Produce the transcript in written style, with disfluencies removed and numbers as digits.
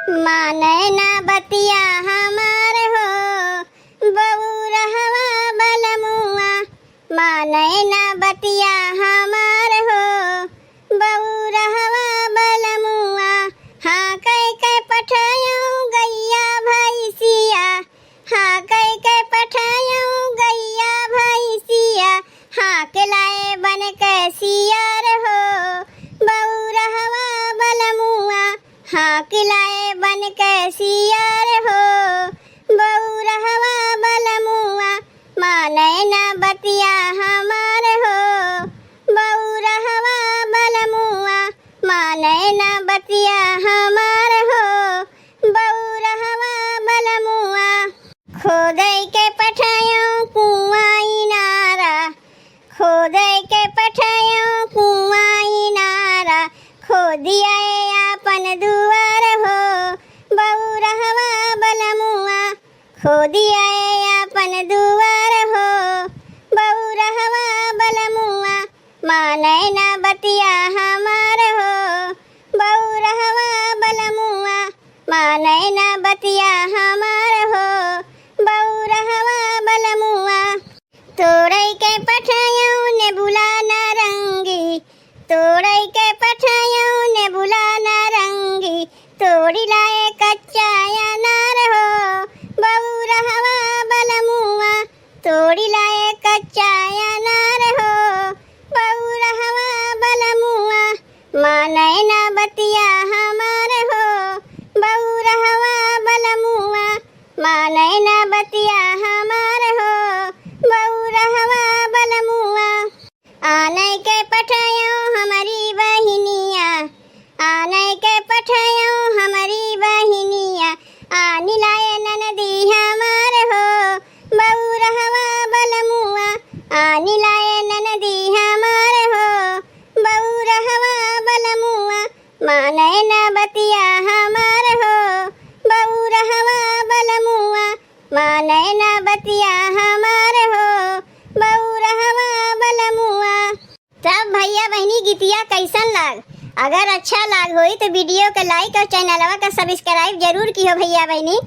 माने ना बतिया हमार हो बउरहवा बलमुआ। माने ना बतिया हमार हो बउरहवा बलमुआ। हाँ कह पठायूं गैया भैसिया। हाँ कह पठायूं गैया भैसिया। हाँ के लाए बन के सियार हो बउरहवा बलमुआ। हाँ के लाए बन के सियार हो बउरहवा बलमुआ। माने ना बतिया हमार हो बउरहवा बलमुआ। माने ना बतिया हमार हो बउरहवा बलमुआ। खोदई के पठायूं कुआं इनारा। खोदई के पठायूं कुआं इनारा। खोदिया आपन दुआर हो बउरहवा बलमुआ। खोदिया आपन दुआर हो बउरहवा बलमुआ। माने ना बतिया हमार हो बउरहवा बलमुआ। माने ना बतिया हमार हो बउरहवा बलमुआ। तोड़ई के पठायूं ने बुला नारंगी। तोड़ई के पठायूं ने बुला नारंगी। तोड़ी लाए कच्चा अनार हो बउरहवा बलमुआ। तोड़ी लाए कच्चा अनार हो बउरहवा बलमुआ। माने ना बतिया हमार हो बउरहवा बलमुआ। माने ना बतिया हमार हो बउरहवा बलमुआ। आने के पठायूं हमारी बहिनिया। आने के पठायूं हमारी बहिनिया। आनी लाए ननदी हमार हो बउरहवा बलमुआ। आनी लाए ननदी हमार हो बउरहवा बलमुआ। माने ना बतिया हमार हो बउरहवा बलमुआ। माने ना बतिया हमार हो बउरहवा बलमुआ। तब भैया बहनी गीतिया कैसन लाग? अगर अच्छा लाग होई तो वीडियो के लाइक और चैनलवा का सब्सक्राइब जरूर कियो भैया बहनी।